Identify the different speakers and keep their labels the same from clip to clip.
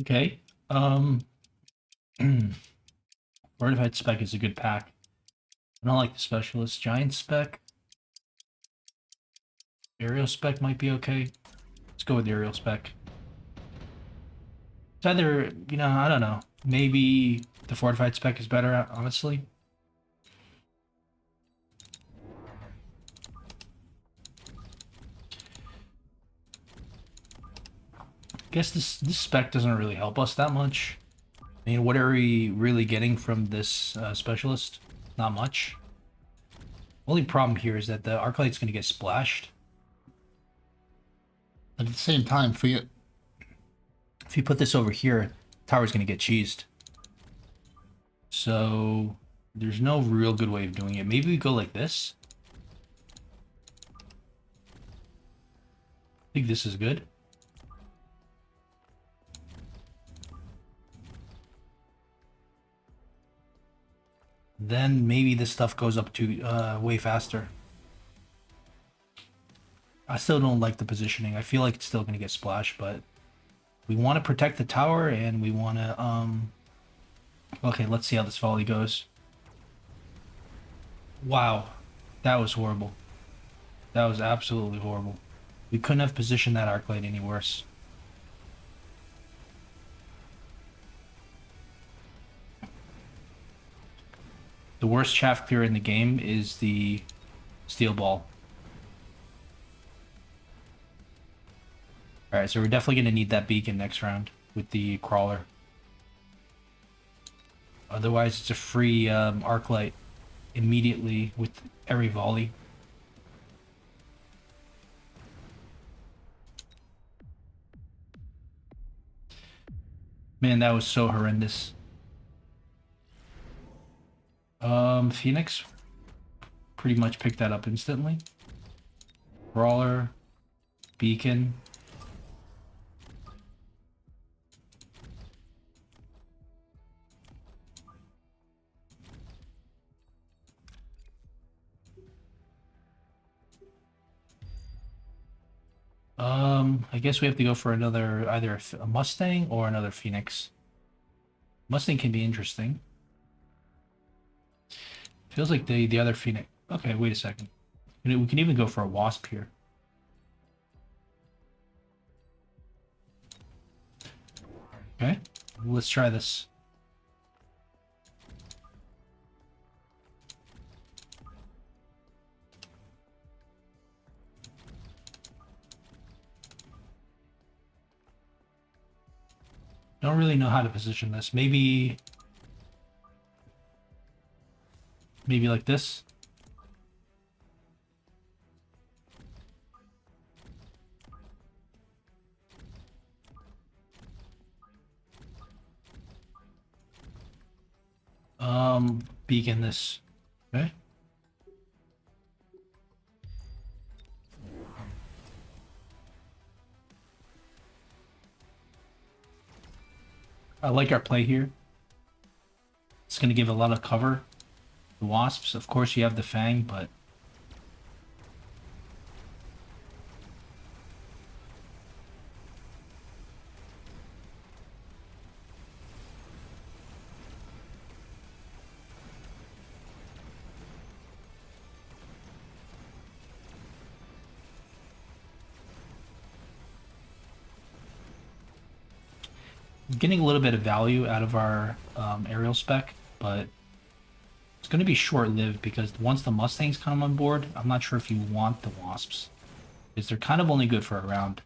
Speaker 1: Okay. Fortified spec is a good pack. I don't like the specialist. Giant spec. Aerial spec might be okay. Let's go with the aerial spec. It's either, I don't know. Maybe the fortified spec is better, honestly. I guess this spec doesn't really help us that much. I mean, what are we really getting from this specialist? Not much. Only problem here is that the Arclight's going to get splashed. But at the same time, if you put this over here, tower's going to get cheesed. So there's no real good way of doing it. Maybe we go like this. I think this is good. Then maybe this stuff goes up to way faster. I still don't like the positioning. I feel like it's still going to get splashed, but we want to protect the tower and we want to okay, let's see how this volley goes. Wow. That was horrible. That was absolutely horrible. We couldn't have positioned that arc light any worse. The worst chaff clear in the game is the steel ball. Alright, so we're definitely going to need that beacon next round with the crawler. Otherwise, it's a free arc light immediately with every volley. Man, that was so horrendous. Phoenix pretty much picked that up instantly. Brawler, beacon. I guess we have to go for another, either a Mustang or another Phoenix. Mustang can be interesting. Feels like the other Phoenix. Okay, wait a second. We can even go for a Wasp here. Okay, let's try this. Don't really know how to position this. Maybe like this. Beacon this. Okay. I like our play here. It's going to give a lot of cover. The Wasps, of course, you have the Fang, but getting a little bit of value out of our aerial spec, but it's going to be short-lived because once the Mustangs come on board, I'm not sure if you want the Wasps. Because they're kind of only good for a round.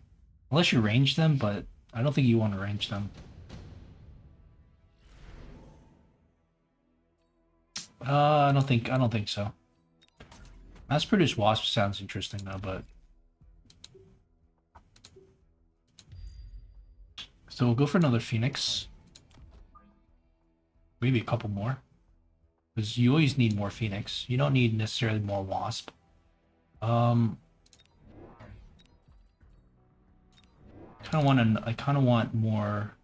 Speaker 1: Unless you range them, but I don't think you want to range them. I don't think so. Mass-produced Wasp sounds interesting though, but so we'll go for another Phoenix. Maybe a couple more. Because you always need more Phoenix. You don't need necessarily more Wasp. I kind of want more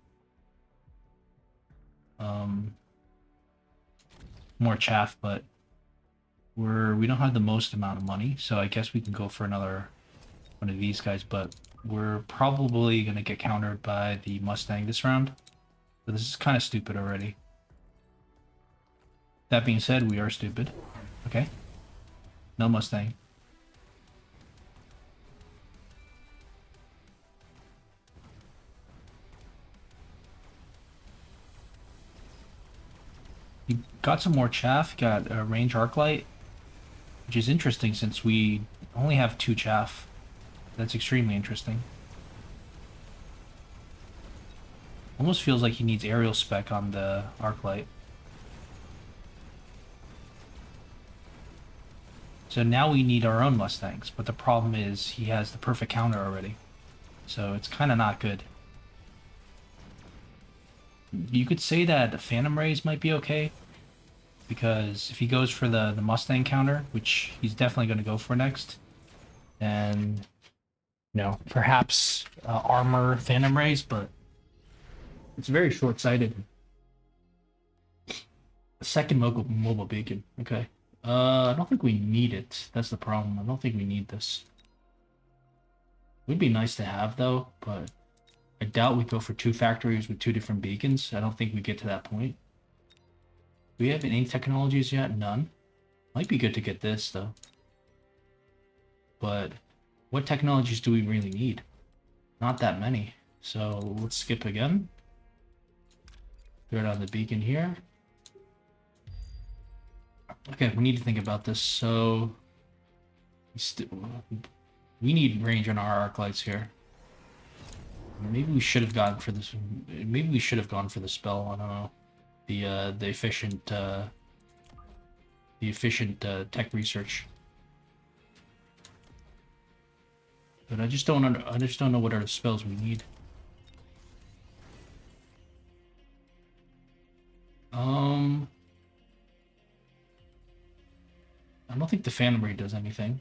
Speaker 1: more chaff, but we don't have the most amount of money, so I guess we can go for another one of these guys, but we're probably going to get countered by the Mustang this round. So this is kind of stupid already. That being said, we are stupid. Okay. No Mustang. He got some more chaff, got a range arc light, which is interesting since we only have 2 chaff. That's extremely interesting. Almost feels like he needs aerial spec on the arc light. So now we need our own Mustangs, but the problem is he has the perfect counter already. So it's kind of not good. You could say that Phantom Rays might be okay, because if he goes for the Mustang counter, which he's definitely going to go for next, then, you know, perhaps armor Phantom Rays, but it's very short-sighted. Second mobile beacon, okay. I don't think we need it. That's the problem. I don't think we need this. Would be nice to have, though, but I doubt we go for 2 factories with 2 different beacons. I don't think we get to that point. Do we have any technologies yet? None. Might be good to get this, though. But what technologies do we really need? Not that many. So let's skip again. Throw it on the beacon here. Okay, we need to think about this. So we need range on our arc lights here. Maybe we should have gone for this. Maybe we should have gone for the spell. I don't know. The efficient tech research. But I just don't know what other spells we need. I don't think the Phantom Ray does anything.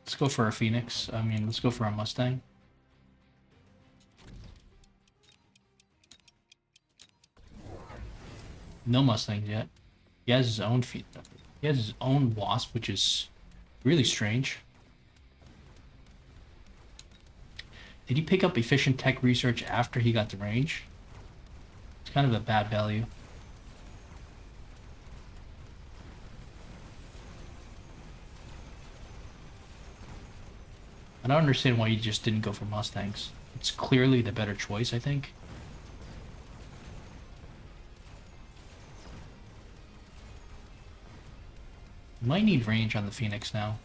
Speaker 1: Let's go for a Phoenix. I mean, let's go for a Mustang. No Mustangs yet. He has his own He has his own Wasp, which is really strange. Did he pick up efficient tech research after he got the range? It's kind of a bad value. I don't understand why he just didn't go for Mustangs. It's clearly the better choice, I think. Might need range on the Phoenix now.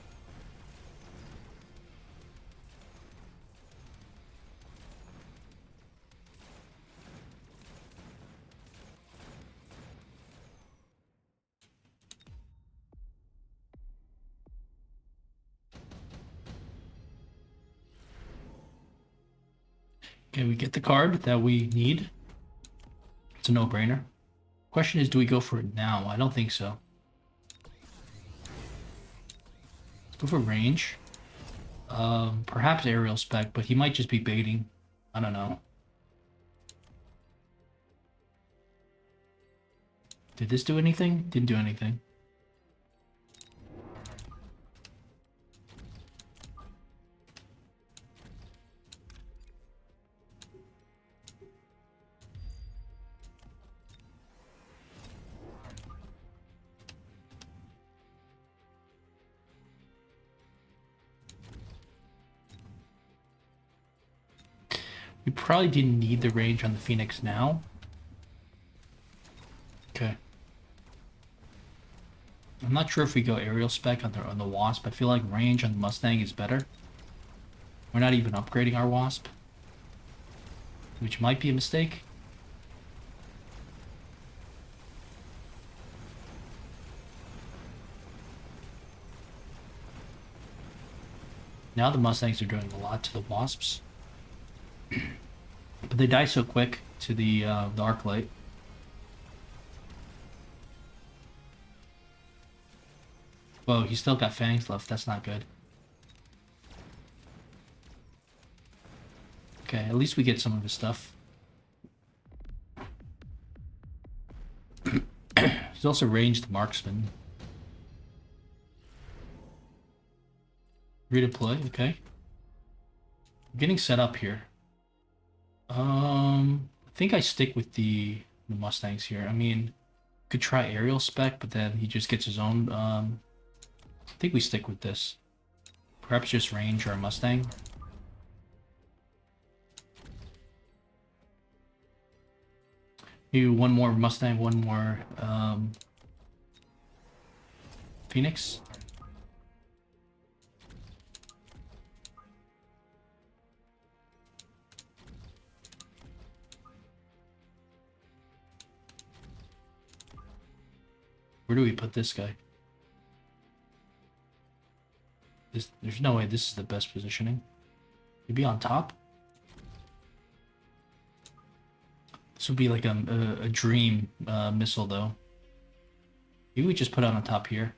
Speaker 1: Okay, we get the card that we need. It's a no-brainer. Question is, do we go for it now? I don't think so. Let's go for range. Perhaps aerial spec, but he might just be baiting. I don't know. Did this do anything? Didn't do anything. We probably didn't need the range on the Phoenix now. Okay. I'm not sure if we go aerial spec on the Wasp. I feel like range on the Mustang is better. We're not even upgrading our Wasp, which might be a mistake. Now the Mustangs are doing a lot to the Wasps. But they die so quick to the arc light. Whoa, he's still got fangs left. That's not good. Okay, at least we get some of his stuff. There's also ranged marksman. Redeploy, okay. I'm getting set up here. I think I stick with the Mustangs here. I mean, could try aerial spec, but then he just gets his own. I think we stick with this. Perhaps just range or Mustang. Maybe one more Mustang, one more Phoenix. Where do we put this guy? There's no way this is the best positioning. Maybe on top? This would be like a dream missile, though. Maybe we just put it on top here.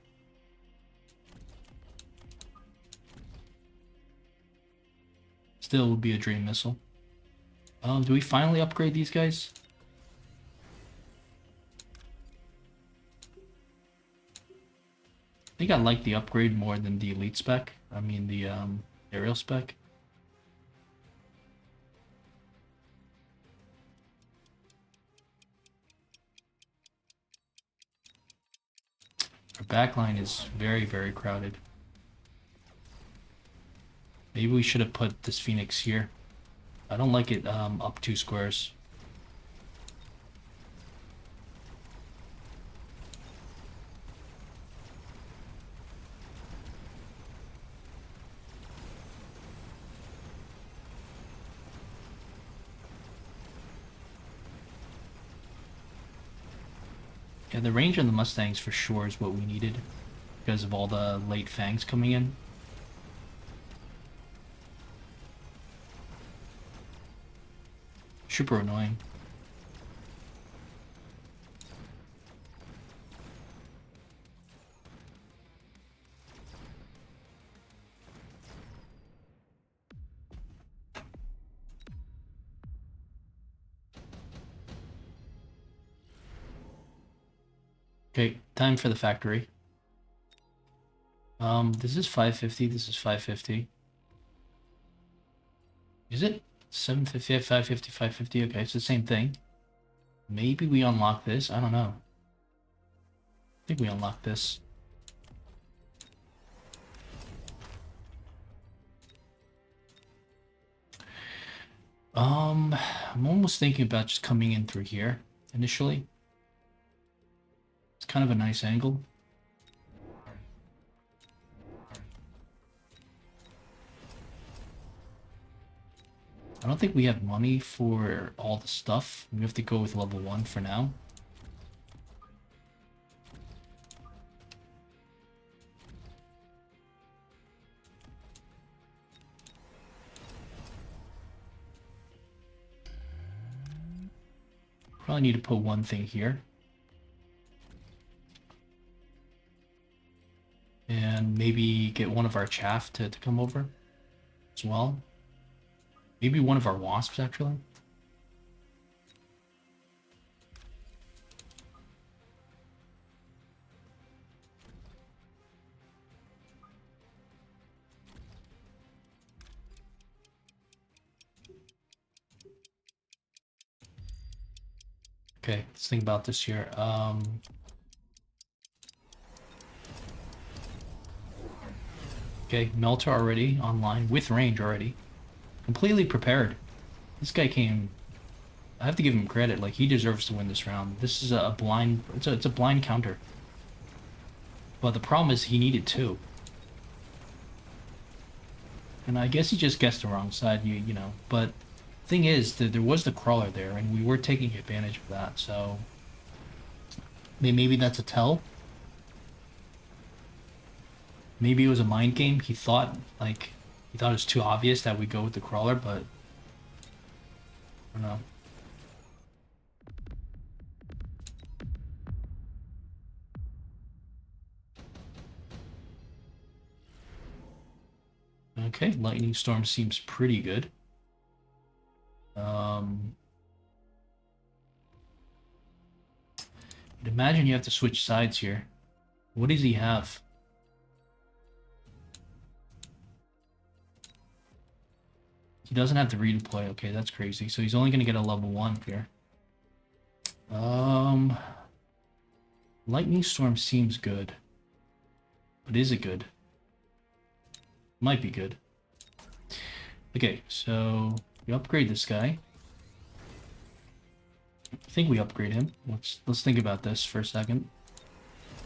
Speaker 1: Still would be a dream missile. Do we finally upgrade these guys? I think I like the upgrade more than the elite spec. I mean the aerial spec. Our backline is very, very crowded. Maybe we should have put this Phoenix here. I don't like it up 2 squares. Yeah, the range on the Mustangs for sure is what we needed because of all the late fangs coming in. Super annoying. Okay, time for the factory. This is 550, this is 550. Is it? 750, 550, 550, okay, it's the same thing. Maybe we unlock this, I don't know. I think we unlock this. I'm almost thinking about just coming in through here, initially. It's kind of a nice angle. I don't think we have money for all the stuff. We have to go with level 1 for now. Probably need to put one thing here. And maybe get one of our chaff to come over as well. Maybe one of our wasps, actually. Okay, let's think about this here. Okay, Melter already online with range already. Completely prepared. This guy came. I have to give him credit. Like, he deserves to win this round. This is a blind. It's a blind counter. But the problem is he needed 2. And I guess he just guessed the wrong side. You know. But thing is that there was the crawler there, and we were taking advantage of that. So maybe that's a tell. Maybe it was a mind game. He thought it was too obvious that we go with the crawler, but I don't know. Okay, lightning storm seems pretty good. But imagine you have to switch sides here. What does he have? He doesn't have the redeploy. Okay, that's crazy. So he's only going to get a level 1 here. Lightning Storm seems good. But is it good? Might be good. Okay, so we upgrade this guy. I think we upgrade him. Let's think about this for a second.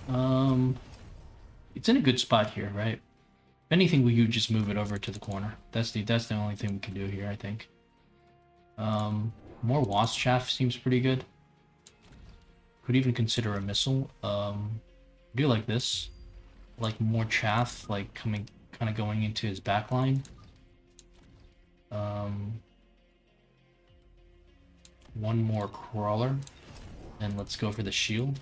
Speaker 1: It's in a good spot here, right? If anything, we could just move it over to the corner. That's the only thing we can do here, I think. More wasp shaft seems pretty good. Could even consider a missile. Do like this, like more chaff, like kind of going into his backline. One more crawler, and let's go for the shield.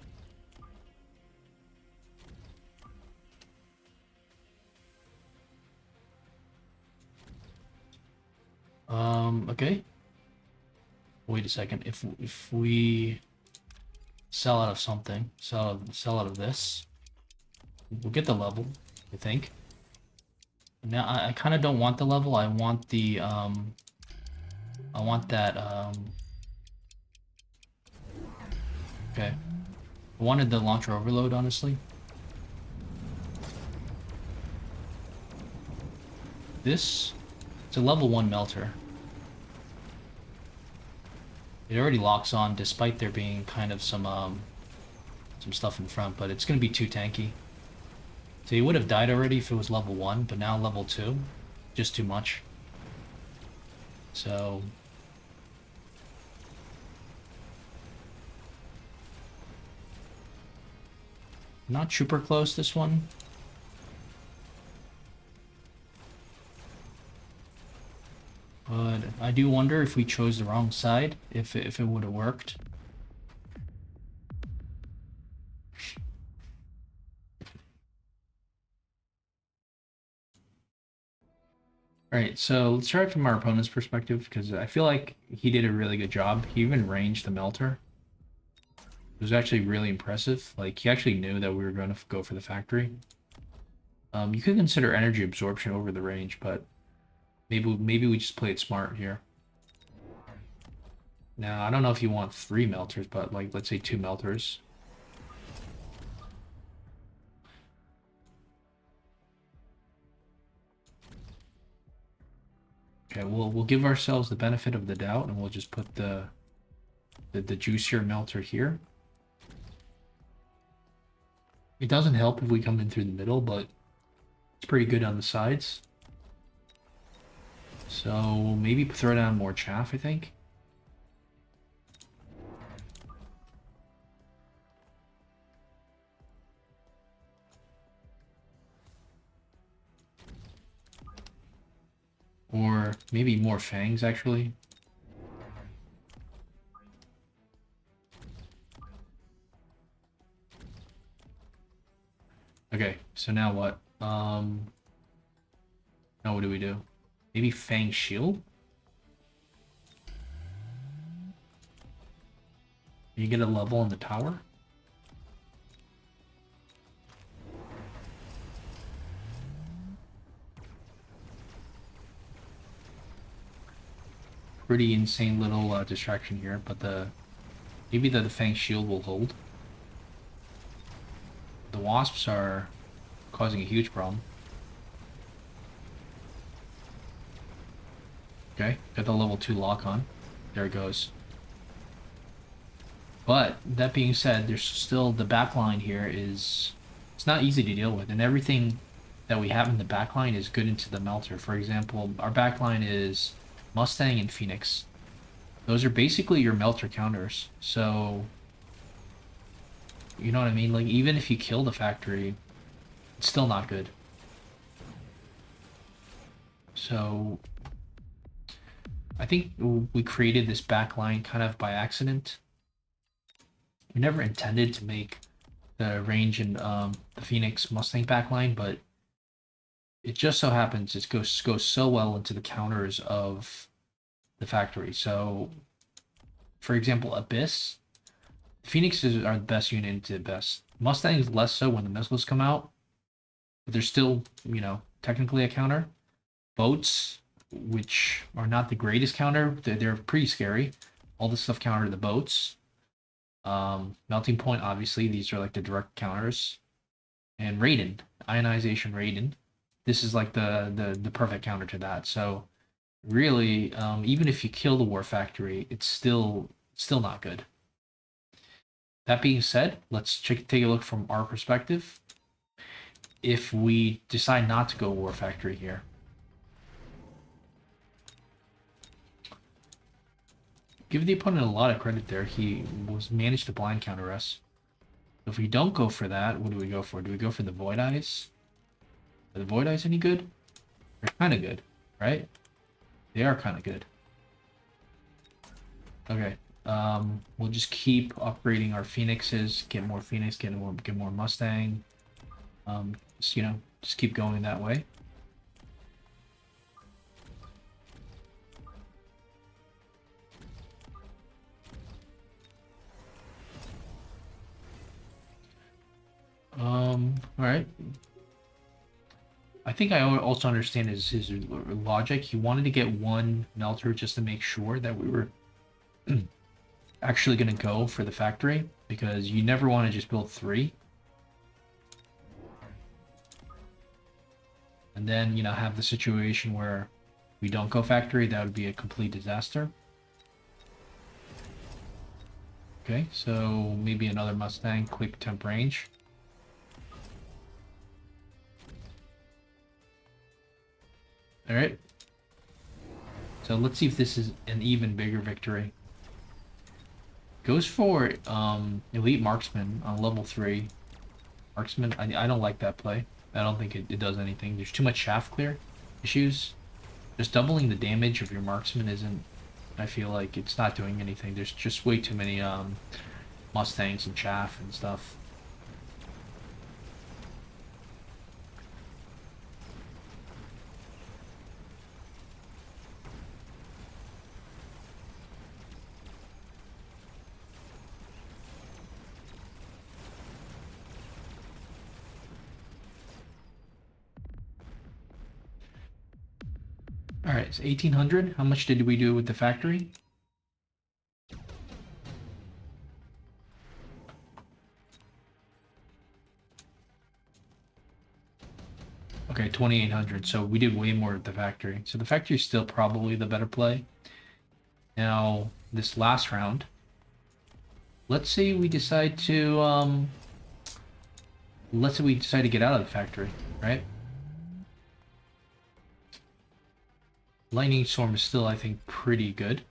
Speaker 1: Okay. Wait a second. If we sell out of something, sell out of this, we'll get the level, I think. Now I kind of don't want the level. I want the I want that okay. I wanted the launcher overload, honestly. This, it's a level 1 melter. It already locks on despite there being kind of some stuff in front, but it's gonna be too tanky. So he would have died already if it was level 1, but now level 2, just too much. So not super close, this one. But I do wonder if we chose the wrong side, if it would have worked. Alright, so let's try it from our opponent's perspective, because I feel like he did a really good job. He even ranged the melter. It was actually really impressive. Like, he actually knew that we were going to go for the factory. You could consider energy absorption over the range, but maybe we just play it smart here. Now, I don't know if you want 3 melters, but like, let's say 2 melters. Okay, we'll give ourselves the benefit of the doubt, and we'll just put the juicier melter here. It doesn't help if we come in through the middle, but it's pretty good on the sides. So maybe throw down more chaff, I think. Or maybe more fangs, actually. Okay, so now what? Now what do we do? Maybe Fang Shield? You get a level on the tower? Pretty insane little distraction here, but maybe the Fang Shield will hold. The wasps are causing a huge problem. Okay, got the level 2 lock on. There it goes. But that being said, there's still the backline here it's not easy to deal with, and everything that we have in the backline is good into the melter. For example, our backline is Mustang and Phoenix. Those are basically your melter counters. So, you know what I mean? Like, even if you kill the factory, it's still not good. So, I think we created this backline kind of by accident. We never intended to make the range in the Phoenix Mustang backline, but it just so happens it goes so well into the counters of the factory. So, for example, Abyss, Phoenixes are the best unit into the best. Mustangs less so when the missiles come out, but they're still, you know, technically a counter. Boats, which are not the greatest counter, they're pretty scary. All this stuff counter the boats. Melting Point, obviously, these are like the direct counters. And Raiden, Ionization Raiden. This is like the perfect counter to that. So really, even if you kill the War Factory, it's still not good. That being said, let's take a look from our perspective. If we decide not to go War Factory here, give the opponent a lot of credit there. He was managed to blind counter us. If we don't go for that, what do we go for? Do we go for the Void Eyes? Are the Void Eyes any good? They're kind of good, right? They are kind of good. Okay. We'll just keep upgrading our Phoenixes, get more Phoenix, get more Mustang. Just, you know, just keep going that way. All right. I think I also understand his logic. He wanted to get one melter just to make sure that we were actually going to go for the factory, because you never want to just build 3 and then, you know, have the situation where we don't go factory. That would be a complete disaster. Okay, so maybe another Mustang, quick temp range. All right. So let's see if this is an even bigger victory. Goes for Elite Marksman on level 3. Marksman, I don't like that play. I don't think it does anything. There's too much shaft clear issues. Just doubling the damage of your Marksman isn't... I feel like it's not doing anything. There's just way too many Mustangs and chaff and stuff. All right, so 1800. How much did we do with the factory? Okay, 2800. So we did way more at the factory. So the factory is still probably the better play. Now, this last round, let's say we decide to get out of the factory, right? Lightning Storm is still, I think, pretty good.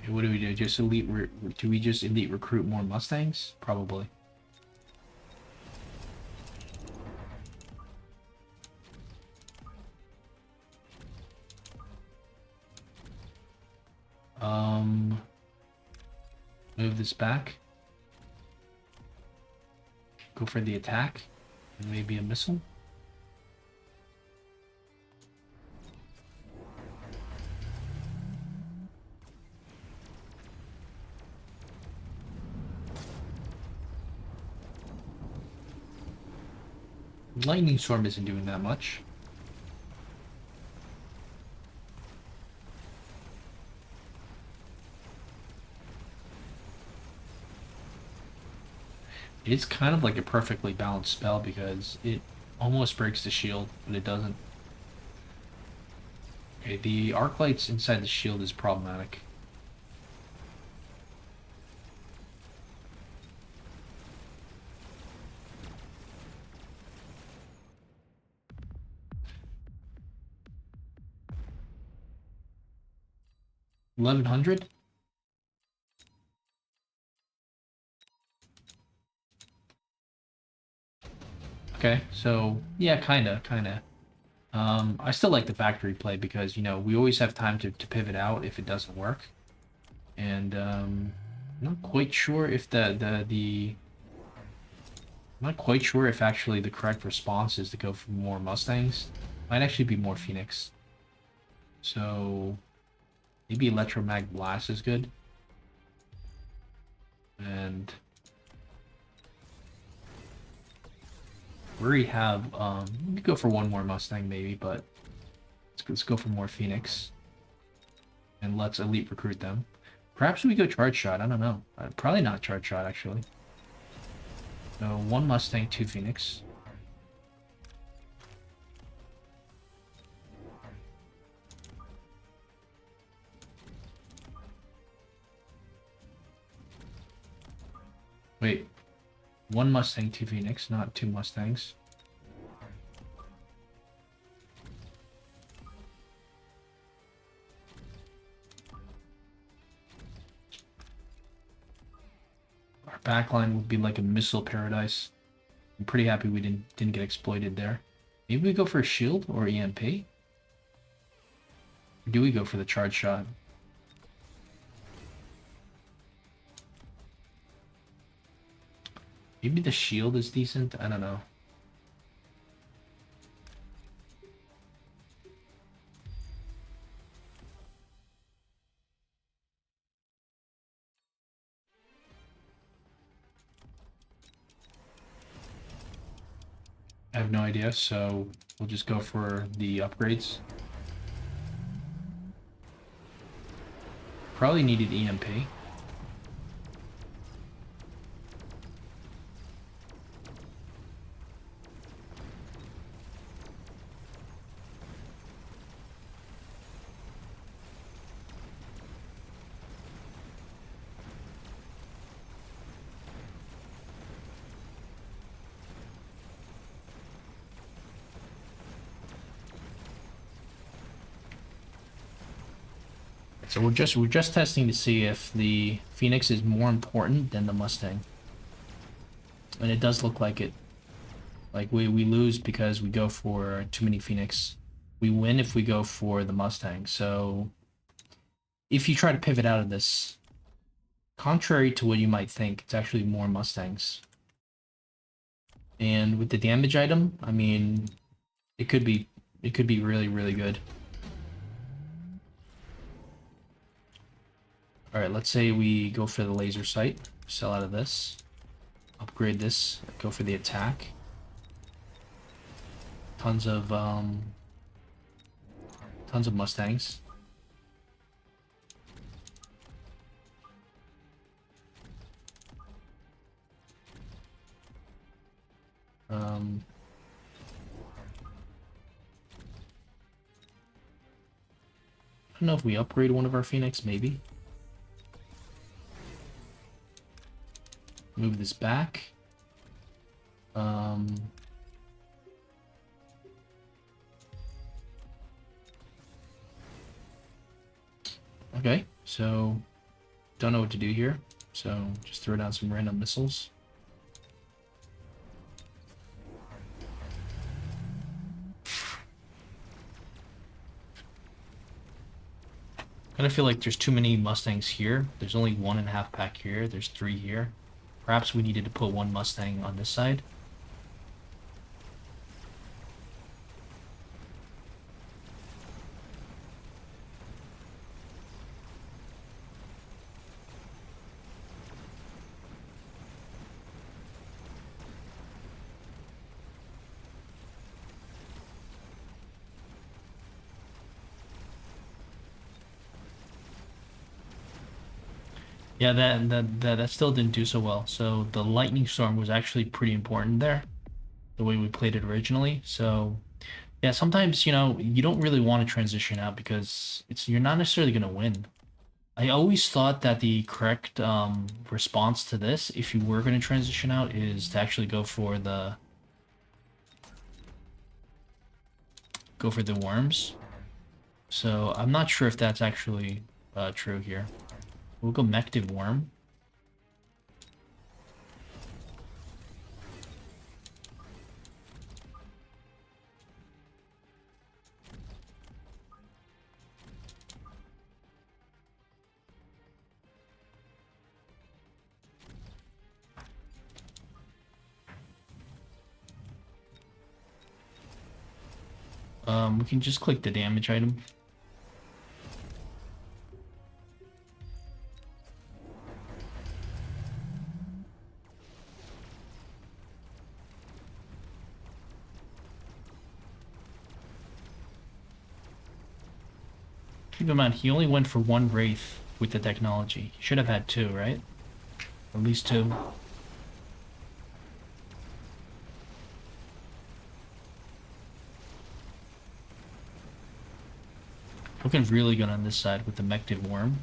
Speaker 1: Okay, what do we do? Just do we just elite recruit more Mustangs? Probably. Move this back. Go for the attack. And maybe a missile. Lightning Storm isn't doing that much. It's kind of like a perfectly balanced spell because it almost breaks the shield, but it doesn't. Okay, the arc lights inside the shield is problematic. $1100. Okay, so yeah, kinda. I still like the factory play because, you know, we always have time to pivot out if it doesn't work. And I'm not quite sure if the I'm not quite sure if actually the correct response is to go for more Mustangs. Might actually be more Phoenix. So maybe Electromag Blast is good. And we already have, we could go for one more Mustang maybe, but let's go for more Phoenix. And let's elite recruit them. Perhaps we go charge shot, I don't know. Probably not charge shot actually. So one Mustang, two Phoenix. Wait, one Mustang, two Phoenix, not two Mustangs. Our backline would be like a missile paradise. I'm pretty happy we didn't get exploited there. Maybe we go for a shield or EMP? Or do we go for the charge shot? Maybe the shield is decent? I don't know. I have no idea, so we'll just go for the upgrades. Probably needed EMP. So we're just testing to see if the Phoenix is more important than the Mustang. And it does look like it. Like we lose because we go for too many Phoenix. We win if we go for the Mustang. So if you try to pivot out of this, contrary to what you might think, it's actually more Mustangs. And with the damage item, I mean, it could be really, really good. Alright, let's say we go for the laser sight, sell out of this, upgrade this, go for the attack. Tons of Mustangs. I don't know if we upgrade one of our Phoenix, maybe. Move this back. Okay, so don't know what to do here. So just throw down some random missiles. I kind of feel like there's too many Mustangs here. There's only 1.5 pack here. There's 3 here. Perhaps we needed to put one Mustang on this side. Yeah, that still didn't do so well. So the lightning storm was actually pretty important there, the way we played it originally. So yeah, sometimes, you know, you don't really want to transition out because you're not necessarily going to win. I always thought that the correct response to this, if you were going to transition out, is to actually go for the worms. So I'm not sure if that's actually true here. We'll go Mective Worm. We can just click the damage item. Keep in mind, he only went for one Wraith with the technology. He should have had two, right? At least two. Looking really good on this side with the Mective Worm.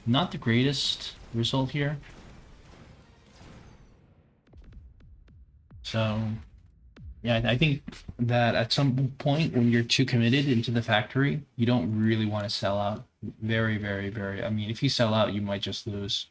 Speaker 1: Not the greatest result here. So, yeah, I think that at some point when you're too committed into the factory, you don't really want to sell out. Very, very, very. I mean, if you sell out, you might just lose.